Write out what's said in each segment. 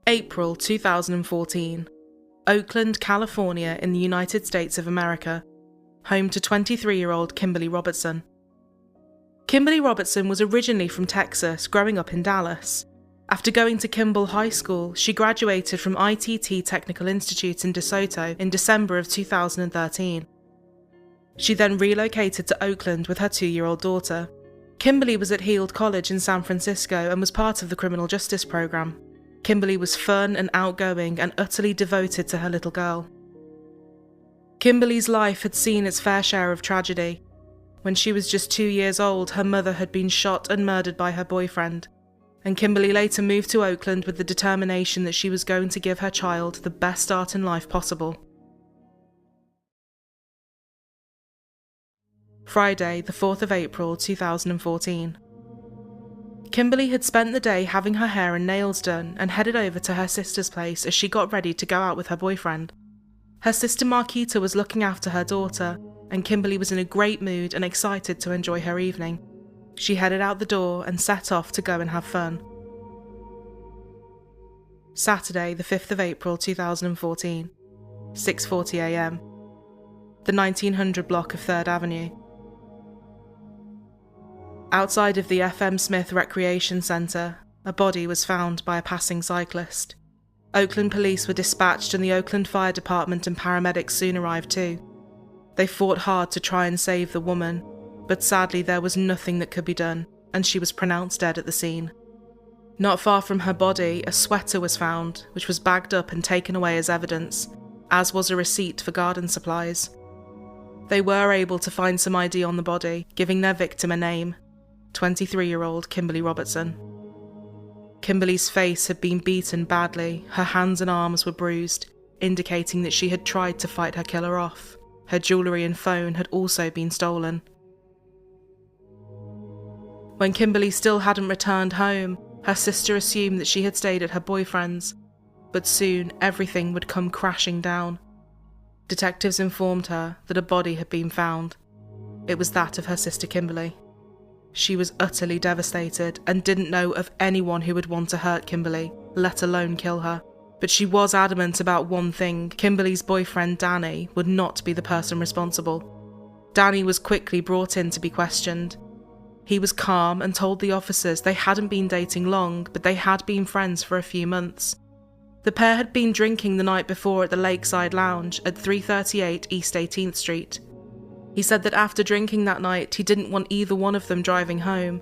April 2014. Oakland, California in the United States of America, home to 23-year-old Kimberly Robertson. Kimberly Robertson was originally from Texas, growing up in Dallas. After going to Kimball High School, she graduated from ITT Technical Institute in DeSoto in December of 2013. She then relocated to Oakland with her 2-year-old daughter. Kimberly was at Heald College in San Francisco and was part of the criminal justice program. Kimberly was fun and outgoing and utterly devoted to her little girl. Kimberly's life had seen its fair share of tragedy. When she was just 2 years old, her mother had been shot and murdered by her boyfriend, and Kimberly later moved to Oakland with the determination that she was going to give her child the best start in life possible. Friday, the 4th of April 2014. Kimberly had spent the day having her hair and nails done and headed over to her sister's place as she got ready to go out with her boyfriend. Her sister Marquita was looking after her daughter, and Kimberly was in a great mood and excited to enjoy her evening. She headed out the door and set off to go and have fun. Saturday, the 5th of April 2014, 6:40 a.m. The 1900 block of 3rd Avenue. Outside of the FM Smith Recreation Centre, a body was found by a passing cyclist. Oakland police were dispatched and the Oakland Fire Department and paramedics soon arrived too. They fought hard to try and save the woman, but sadly there was nothing that could be done, and she was pronounced dead at the scene. Not far from her body, a sweater was found, which was bagged up and taken away as evidence, as was a receipt for garden supplies. They were able to find some ID on the body, giving their victim a name: 23-year-old Kimberly Robertson. Kimberly's face had been beaten badly, her hands and arms were bruised, indicating that she had tried to fight her killer off. Her jewellery and phone had also been stolen. When Kimberly still hadn't returned home, her sister assumed that she had stayed at her boyfriend's, but soon everything would come crashing down. Detectives informed her that a body had been found. It was that of her sister Kimberly. She was utterly devastated and didn't know of anyone who would want to hurt Kimberly, let alone kill her. But she was adamant about one thing: Kimberly's boyfriend Danny would not be the person responsible. Danny was quickly brought in to be questioned. He was calm and told the officers they hadn't been dating long, but they had been friends for a few months. The pair had been drinking the night before at the Lakeside Lounge at 338 East 18th Street. He said that after drinking that night, he didn't want either one of them driving home.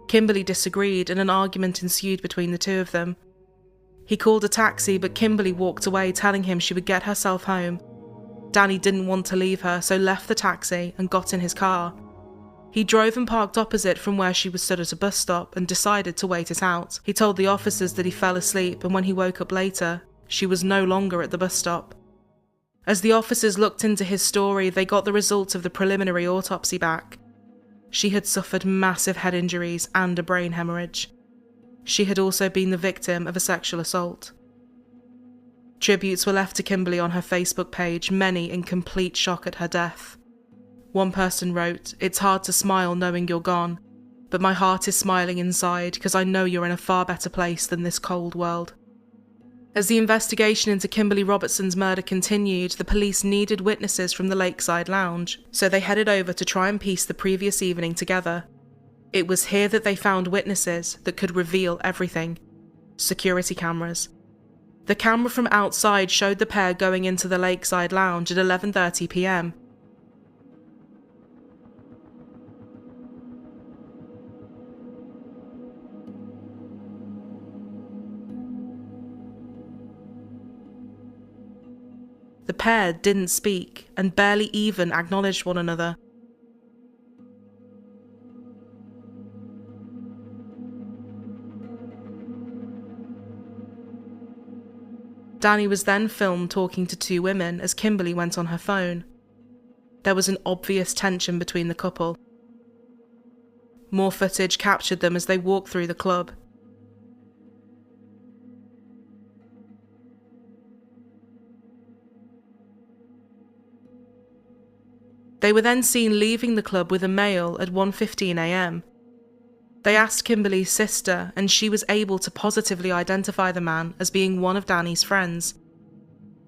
Kimberly disagreed and an argument ensued between the two of them. He called a taxi, but Kimberly walked away, telling him she would get herself home. Danny didn't want to leave her, so left the taxi and got in his car. He drove and parked opposite from where she was stood at a bus stop and decided to wait it out. He told the officers that he fell asleep, and when he woke up later, she was no longer at the bus stop. As the officers looked into his story, they got the results of the preliminary autopsy back. She had suffered massive head injuries and a brain hemorrhage. She had also been the victim of a sexual assault. Tributes were left to Kimberly on her Facebook page, many in complete shock at her death. One person wrote, "It's hard to smile knowing you're gone, but my heart is smiling inside because I know you're in a far better place than this cold world." As the investigation into Kimberly Robertson's murder continued, the police needed witnesses from the Lakeside Lounge, so they headed over to try and piece the previous evening together. It was here that they found witnesses that could reveal everything: security cameras. The camera from outside showed the pair going into the Lakeside Lounge at 11:30 p.m. The pair didn't speak and barely even acknowledged one another. Danny was then filmed talking to two women as Kimberly went on her phone. There was an obvious tension between the couple. More footage captured them as they walked through the club. They were then seen leaving the club with a male at 1:15 a.m. They asked Kimberly's sister, and she was able to positively identify the man as being one of Danny's friends.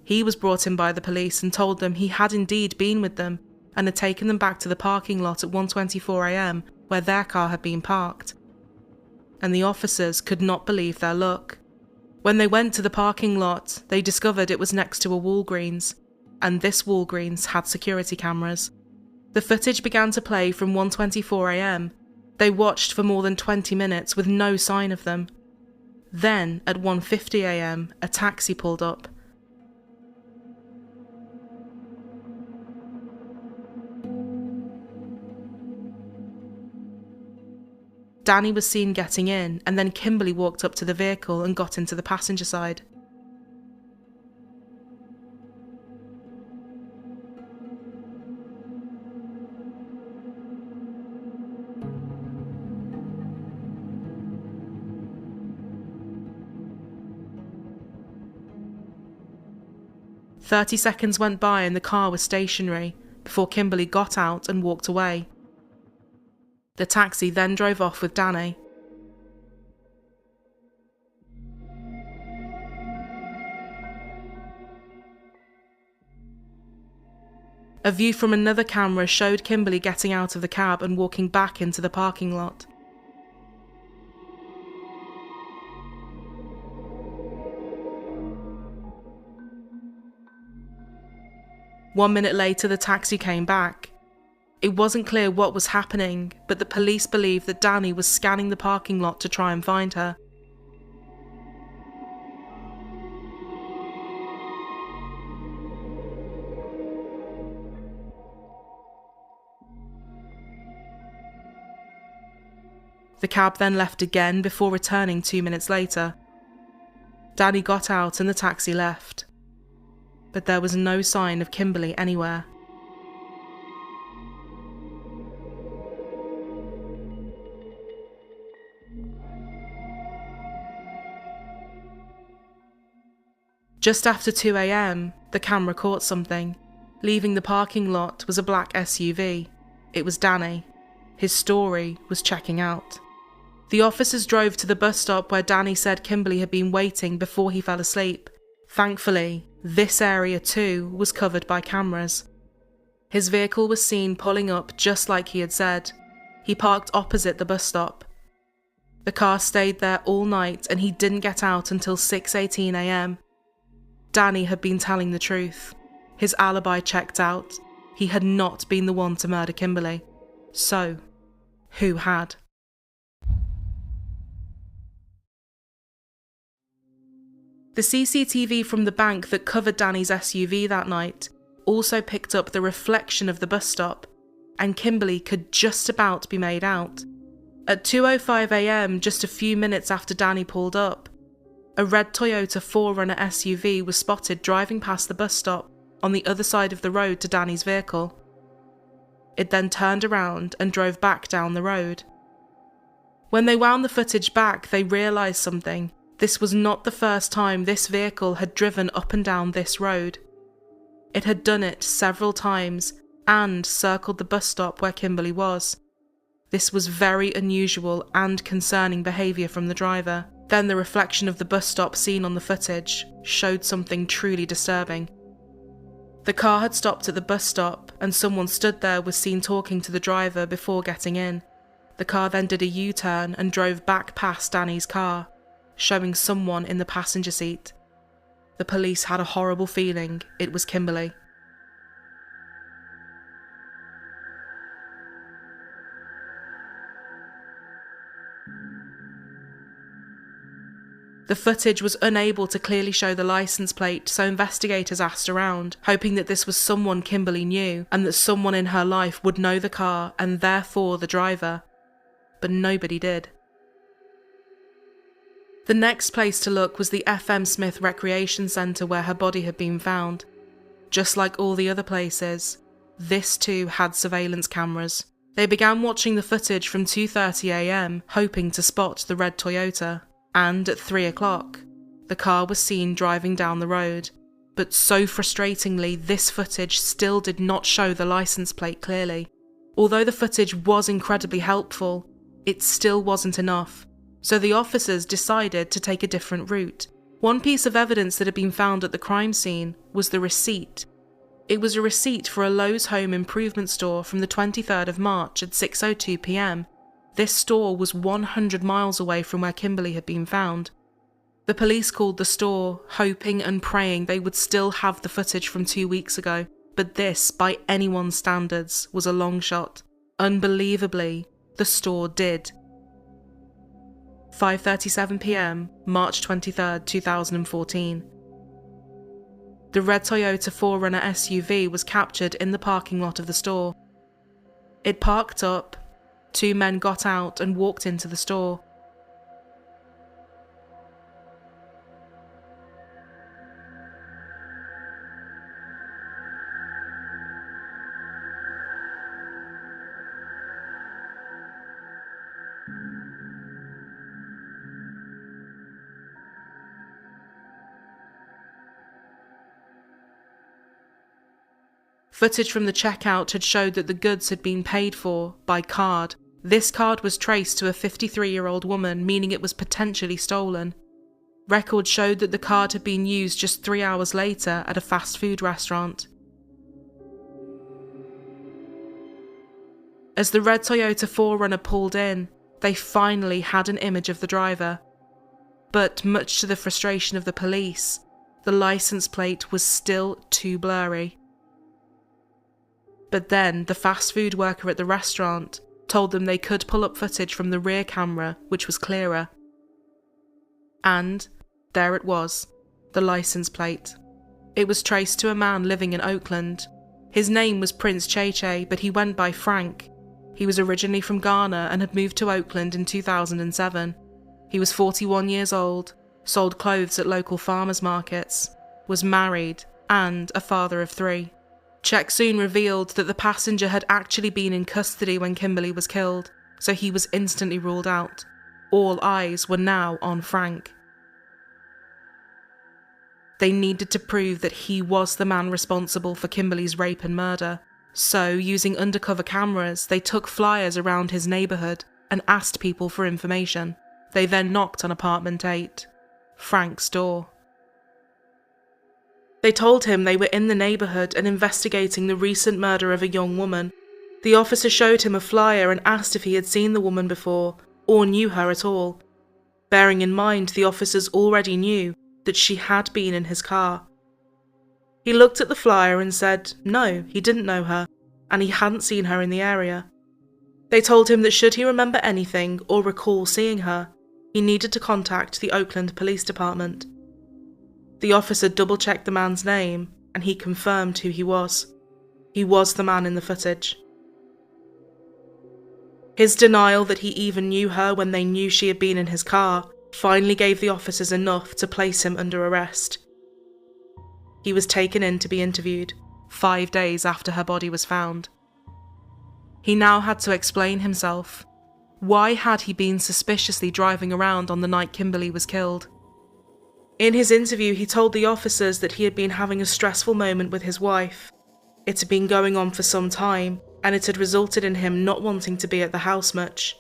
He was brought in by the police and told them he had indeed been with them and had taken them back to the parking lot at 1:24 a.m. where their car had been parked. And the officers could not believe their luck. When they went to the parking lot, they discovered it was next to a Walgreens, and this Walgreens had security cameras. The footage began to play from 1:24 a.m. They watched for more than 20 minutes with no sign of them. Then, at 1:50 a.m., a taxi pulled up. Danny was seen getting in, and then Kimberly walked up to the vehicle and got into the passenger side. "30 seconds went by and the car was stationary before Kimberly got out and walked away. The taxi then drove off with Danny. A view from another camera showed Kimberly getting out of the cab and walking back into the parking lot. One minute later, the taxi came back. It wasn't clear what was happening, but the police believed that Danny was scanning the parking lot to try and find her. The cab then left again before returning 2 minutes later. Danny got out and the taxi left, but there was no sign of Kimberly anywhere. Just after 2 a.m, the camera caught something. Leaving the parking lot was a black SUV. It was Danny. His story was checking out. The officers drove to the bus stop where Danny said Kimberly had been waiting before he fell asleep. Thankfully, this area too was covered by cameras. His vehicle was seen pulling up just like he had said. He parked opposite the bus stop. The car stayed there all night and he didn't get out until 6:18 a.m. Danny had been telling the truth. His alibi checked out. He had not been the one to murder Kimberly. So, who had? The CCTV from the bank that covered Danny's SUV that night also picked up the reflection of the bus stop, and Kimberly could just about be made out. At 2:05 a.m, just a few minutes after Danny pulled up, a red Toyota 4Runner SUV was spotted driving past the bus stop on the other side of the road to Danny's vehicle. It then turned around and drove back down the road. When they wound the footage back, they realised something. This was not the first time this vehicle had driven up and down this road. It had done it several times and circled the bus stop where Kimberly was. This was very unusual and concerning behaviour from the driver. Then the reflection of the bus stop seen on the footage showed something truly disturbing. The car had stopped at the bus stop and someone stood there was seen talking to the driver before getting in. The car then did a U-turn and drove back past Danny's car, showing someone in the passenger seat. The police had a horrible feeling it was Kimberly. The footage was unable to clearly show the license plate, so investigators asked around, hoping that this was someone Kimberly knew and that someone in her life would know the car and therefore the driver. But nobody did. The next place to look was the FM Smith Recreation Centre where her body had been found. Just like all the other places, this too had surveillance cameras. They began watching the footage from 2:30 a.m, hoping to spot the red Toyota. And at 3 o'clock, the car was seen driving down the road. But so frustratingly, this footage still did not show the license plate clearly. Although the footage was incredibly helpful, It still wasn't enough, so the officers decided to take a different route. One piece of evidence that had been found at the crime scene was the receipt. It was a receipt for a Lowe's home improvement store from the 23rd of March at 6:02 p.m. This store was 100 miles away from where Kimberly had been found. The police called the store, hoping and praying they would still have the footage from 2 weeks ago, but this, by anyone's standards, was a long shot. Unbelievably, the store did. 5:37 p.m, March 23rd, 2014. The red Toyota 4Runner SUV was captured in the parking lot of the store. It parked up, 2 men got out and walked into the store. Footage from the checkout had showed that the goods had been paid for by card. This card was traced to a 53-year-old woman, meaning it was potentially stolen. Records showed that the card had been used just 3 hours later at a fast food restaurant. As the red Toyota 4Runner pulled in, they finally had an image of the driver. But much to the frustration of the police, the license plate was still too blurry. But then the fast food worker at the restaurant told them they could pull up footage from the rear camera, which was clearer. And there it was, the license plate. It was traced to a man living in Oakland. His name was Prince Cheche, but he went by Frank. He was originally from Ghana and had moved to Oakland in 2007. He was 41 years old, sold clothes at local farmers markets, was married, and a father of 3. Checks soon revealed that the passenger had actually been in custody when Kimberly was killed, so he was instantly ruled out. All eyes were now on Frank. They needed to prove that he was the man responsible for Kimberly's rape and murder, so using undercover cameras, they took flyers around his neighbourhood and asked people for information. They then knocked on apartment 8, Frank's door. They told him they were in the neighbourhood and investigating the recent murder of a young woman. The officer showed him a flyer and asked if he had seen the woman before, or knew her at all. Bearing in mind the officers already knew that she had been in his car. He looked at the flyer and said no, he didn't know her, and he hadn't seen her in the area. They told him that should he remember anything or recall seeing her, he needed to contact the Oakland Police Department. The officer double-checked the man's name, and he confirmed who he was. He was the man in the footage. His denial that he even knew her when they knew she had been in his car finally gave the officers enough to place him under arrest. He was taken in to be interviewed, 5 days after her body was found. He now had to explain himself. Why had he been suspiciously driving around on the night Kimberly was killed? In his interview, he told the officers that he had been having a stressful moment with his wife. It had been going on for some time, and it had resulted in him not wanting to be at the house much,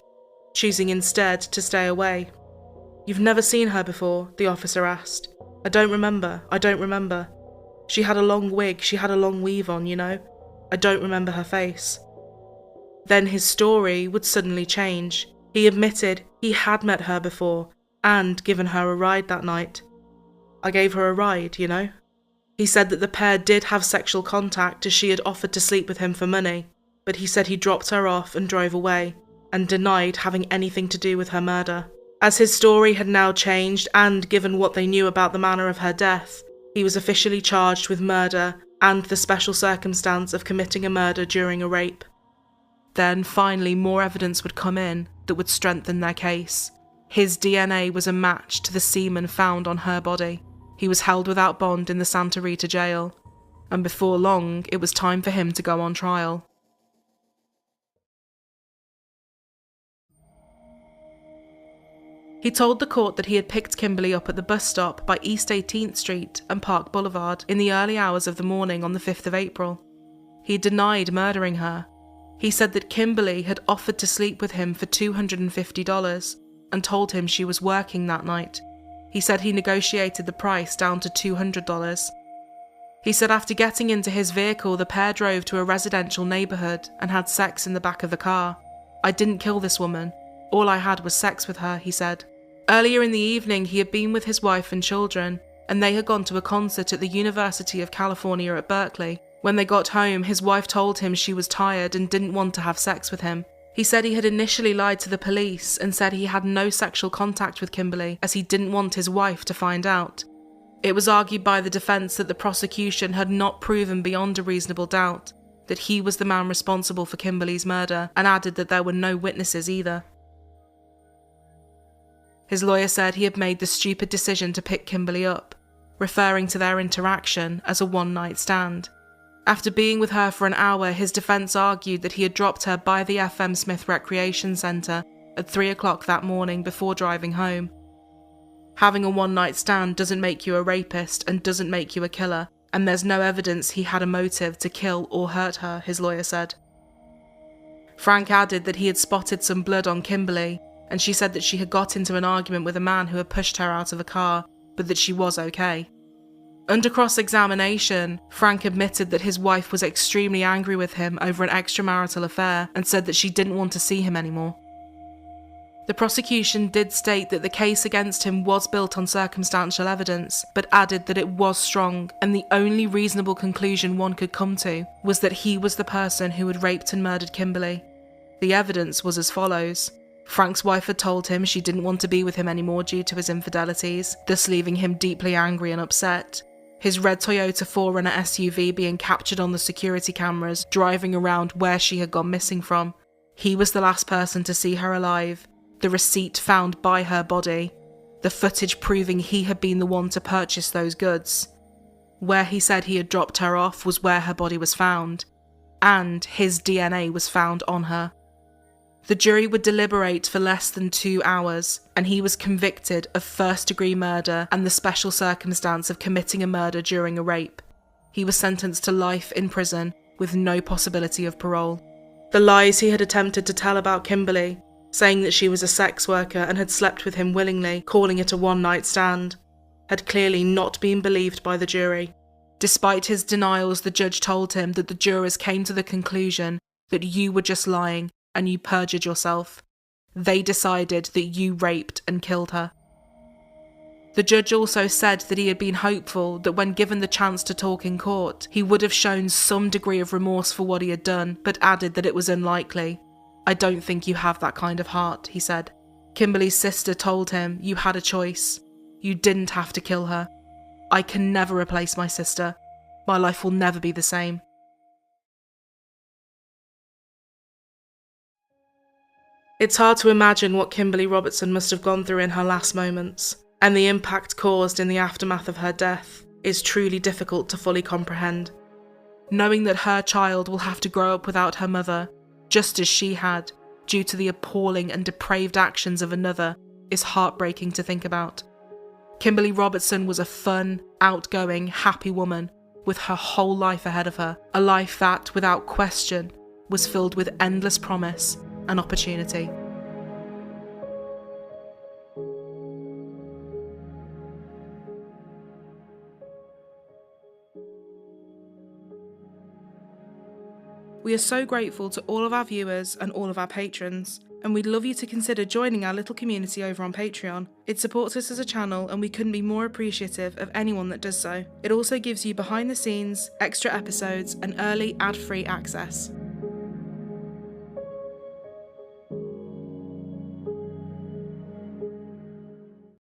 choosing instead to stay away. "You've never seen her before?" the officer asked. I don't remember. She had a long wig, she had a long weave on, you know. I don't remember her face." Then his story would suddenly change. He admitted he had met her before, and given her a ride that night. "I gave her a ride, you know." He said that the pair did have sexual contact as she had offered to sleep with him for money, but he said he dropped her off and drove away, and denied having anything to do with her murder. As his story had now changed, and given what they knew about the manner of her death, he was officially charged with murder and the special circumstance of committing a murder during a rape. Then finally more evidence would come in that would strengthen their case. His DNA was a match to the semen found on her body. He was held without bond in the Santa Rita jail, and before long it was time for him to go on trial. He told the court that he had picked Kimberly up at the bus stop by East 18th Street and Park Boulevard in the early hours of the morning on the 5th of April. He denied murdering her. He said that Kimberly had offered to sleep with him for $250 and told him she was working that night. He said he negotiated the price down to $200. He said after getting into his vehicle, the pair drove to a residential neighbourhood and had sex in the back of the car. "I didn't kill this woman. All I had was sex with her," he said. Earlier in the evening, he had been with his wife and children, and they had gone to a concert at the University of California at Berkeley. When they got home, his wife told him she was tired and didn't want to have sex with him. He said he had initially lied to the police and said he had no sexual contact with Kimberly as he didn't want his wife to find out. It was argued by the defence that the prosecution had not proven beyond a reasonable doubt that he was the man responsible for Kimberly's murder, and added that there were no witnesses either. His lawyer said he had made the stupid decision to pick Kimberly up, referring to their interaction as a one-night stand. After being with her for an hour, his defence argued that he had dropped her by the FM Smith Recreation Centre at 3 o'clock that morning before driving home. Having a one-night stand doesn't make you a rapist and doesn't make you a killer, and there's no evidence he had a motive to kill or hurt her, his lawyer said. Frank added that he had spotted some blood on Kimberly, and she said that she had got into an argument with a man who had pushed her out of a car, but that she was okay. Under cross-examination, Frank admitted that his wife was extremely angry with him over an extramarital affair and said that she didn't want to see him anymore. The prosecution did state that the case against him was built on circumstantial evidence, but added that it was strong, and the only reasonable conclusion one could come to was that he was the person who had raped and murdered Kimberly. The evidence was as follows. Frank's wife had told him she didn't want to be with him anymore due to his infidelities, thus leaving him deeply angry and upset. His red Toyota 4Runner SUV being captured on the security cameras, driving around where she had gone missing from. He was the last person to see her alive. The receipt found by her body. The footage proving he had been the one to purchase those goods. Where he said he had dropped her off was where her body was found. And his DNA was found on her. The jury would deliberate for less than 2 hours, and he was convicted of first-degree murder and the special circumstance of committing a murder during a rape. He was sentenced to life in prison with no possibility of parole. The lies he had attempted to tell about Kimberly, saying that she was a sex worker and had slept with him willingly, calling it a one-night stand, had clearly not been believed by the jury. Despite his denials, the judge told him that the jurors came to the conclusion that you were just lying and you perjured yourself. They decided that you raped and killed her. The judge also said that he had been hopeful that when given the chance to talk in court, he would have shown some degree of remorse for what he had done, but added that it was unlikely. "I don't think you have that kind of heart," he said. Kimberly's sister told him, "You had a choice. You didn't have to kill her. I can never replace my sister. My life will never be the same." It's hard to imagine what Kimberly Robertson must have gone through in her last moments, and the impact caused in the aftermath of her death is truly difficult to fully comprehend. Knowing that her child will have to grow up without her mother, just as she had, due to the appalling and depraved actions of another, is heartbreaking to think about. Kimberly Robertson was a fun, outgoing, happy woman with her whole life ahead of her, a life that, without question, was filled with endless promise and opportunity. We are so grateful to all of our viewers and all of our patrons, and we'd love you to consider joining our little community over on Patreon. It supports us as a channel, and we couldn't be more appreciative of anyone that does so. It also gives you behind the scenes, extra episodes, and early ad-free access.